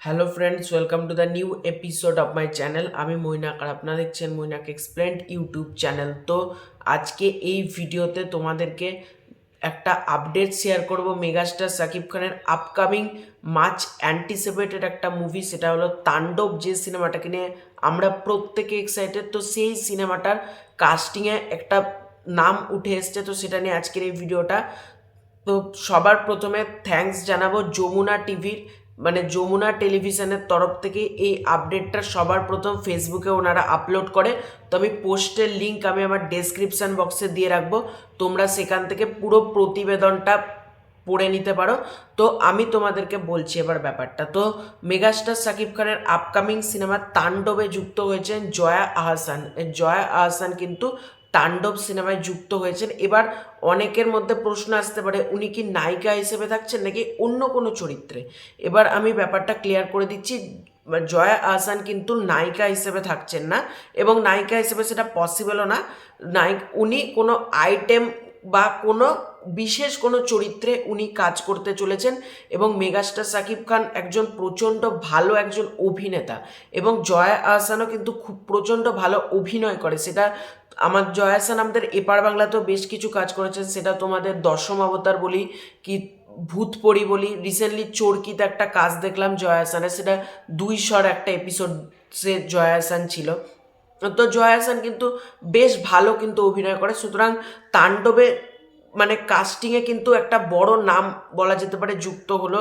Hello friends, welcome to the new episode of my channel. আমি মৈনাক আর আপনারা দেখছেন Mainak explained YouTube channel. তো আজকে এই ভিডিওতে তোমাদেরকে একটা আপডেট শেয়ার করব মেগাস্টার শাকিব খানের আপকামিং মাচ অ্যান্টিসিপেটেড একটা মুভি, সেটা হলো তাণ্ডব। যে সিনেমাটাকে নিয়ে আমরা প্রত্যেকে এক্সাইটেড, তো সেই সিনেমাটার কাস্টিংয়ে একটা নাম উঠে এসছে, তো সেটা নিয়ে আজকের এই ভিডিওটা। তো সবার প্রথমে থ্যাঙ্কস জানাবো যমুনা টিভির, মানে যমুনা টেলিভিশনের তরফ থেকে এই আপডেটটা সবার প্রথম ফেসবুকে ওনারা আপলোড করে। তো আমি পোস্টের লিঙ্ক আমি আমার ডেসক্রিপশান বক্সে দিয়ে রাখবো, তোমরা সেখান থেকে পুরো প্রতিবেদনটা পড়ে নিতে পারো। তো আমি তোমাদেরকে বলছি এবার ব্যাপারটা। তো মেগাস্টার শাকিব খানের আপকামিং সিনেমা তাণ্ডবে যুক্ত হয়েছেন জয়া আহসান। জয়া আহসান কিন্তু তাণ্ডব সিনেমায় যুক্ত হয়েছেন। এবার অনেকের মধ্যে প্রশ্ন আসতে পারে, উনি কি নায়িকা হিসেবে থাকছেন নাকি অন্য কোনো চরিত্রে। এবার আমি ব্যাপারটা ক্লিয়ার করে দিচ্ছি, জয়া আহসান কিন্তু নায়িকা হিসেবে থাকছেন না, এবং নায়িকা হিসেবে সেটা পসিবলও না। উনি কোনো আইটেম বা কোনো বিশেষ কোনো চরিত্রে উনি কাজ করতে চলেছেন। এবং মেগাস্টার শাকিব খান একজন প্রচণ্ড ভালো একজন অভিনেতা, এবং জয়া আহসানও কিন্তু খুব প্রচণ্ড ভালো অভিনয় করে। সেটা আমার জয়া আহসান আমাদের এপার বাংলাতেও বেশ কিছু কাজ করেছেন, সেটা তোমাদের দশম অবতার বলি কি ভূতপরি বলি। রিসেন্টলি চরকিতে একটা কাজ দেখলাম জয়া আহসানের, সেটা 200 একটা এপিসোড সে জয়া আহসান ছিল। তো জয়া আহসান কিন্তু বেশ ভালো কিন্তু অভিনয় করে। সুতরাং তাণ্ডবে মানে কাস্টিংয়ে কিন্তু একটা বড় নাম বলা যেতে পারে যুক্ত হলো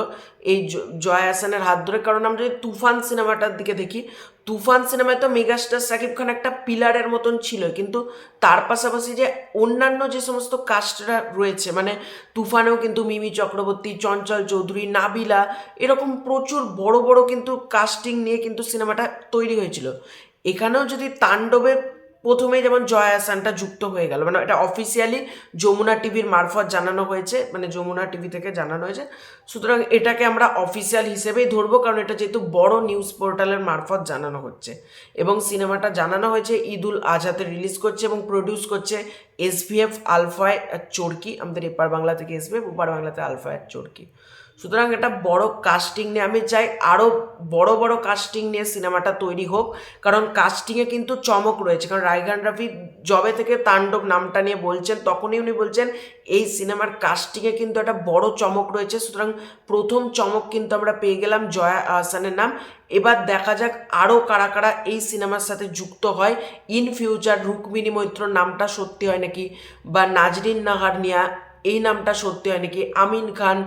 এই জয়া আহসানের হাত ধরে। কারণ আমরা যদি তুফান সিনেমাটার দিকে দেখি, তুফান সিনেমায় তো মেগাস্টার শাকিব খান একটা পিলারের মতন ছিল, কিন্তু তার পাশাপাশি যে অন্যান্য যে সমস্ত কাস্টরা রয়েছে, মানে তুফানেও কিন্তু মিমি চক্রবর্তী, চঞ্চল চৌধুরী, নাবিলা, এরকম প্রচুর বড় বড় কিন্তু কাস্টিং নিয়ে কিন্তু সিনেমাটা তৈরি হয়েছিল। এখানেও যদি তাণ্ডবে প্রথমেই যেমন জয়া আহসানটা যুক্ত হয়ে গেল, মানে এটা অফিসিয়ালি যমুনা টিভির মারফত জানানো হয়েছে, মানে যমুনা টিভি থেকে জানানো হয়েছে। সুতরাং এটাকে আমরা অফিসিয়াল হিসেবেই ধরবো, কারণ এটা যেহেতু বড় নিউজ পোর্টালের মারফত জানানো হচ্ছে। এবং সিনেমাটা জানানো হয়েছে ঈদুল আজহাতে রিলিজ করছে, এবং প্রডিউস করছে এসভিএফ আলফায় চরকি। আমাদের এপার বাংলা থেকে এসভিএফ, ওপার বাংলাতে আলফায় চরকি। সুতরাং এটা বড় কাস্টিং নিয়ে, আমি চাই আরও বড় বড় কাস্টিং নিয়ে সিনেমাটা তৈরি হোক, কারণ কাস্টিংয়ে কিন্তু চমক রয়েছে। কারণ রায়হান রাফি জবে থেকে তাণ্ডব নামটা নিয়ে বলছেন, তখনই উনি বলছেন এই সিনেমার কাস্টিংয়ে কিন্তু একটা বড় চমক রয়েছে। সুতরাং প্রথম চমক কিন্তু আমরা পেয়ে গেলাম জয়া আহসানের নাম। এবার দেখা যাক আরও কারা কারা এই সিনেমার সাথে যুক্ত হয় ইন ফিউচার। রুক্মিণী মৈত্রর নামটা সত্যি হয় নাকি, বা নাজরিন নাহারনিয়া এই নামটা সত্যি হয় নাকি, আমিন খান,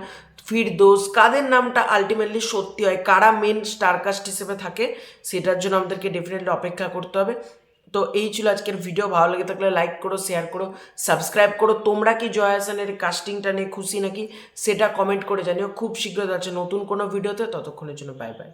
ফিরদৌস, কাদের নামটা আলটিমেটলি সত্যি হয়, কারা মেন স্টারকাস্ট হিসেবে থাকে, সেটার জন্য আমাদেরকে ডেফিনেটলি অপেক্ষা করতে হবে। তো এই ছিল আজকের ভিডিও। ভালো লেগে থাকলে লাইক করো, শেয়ার করো, সাবস্ক্রাইব করো। তোমরা কি জয়া আহসানের কাস্টিংটা নিয়ে খুশি নাকি সেটা কমেন্ট করে জানিও। খুব শীঘ্রই আছে নতুন কোনো ভিডিওতে, ততক্ষণের জন্য বাই বাই।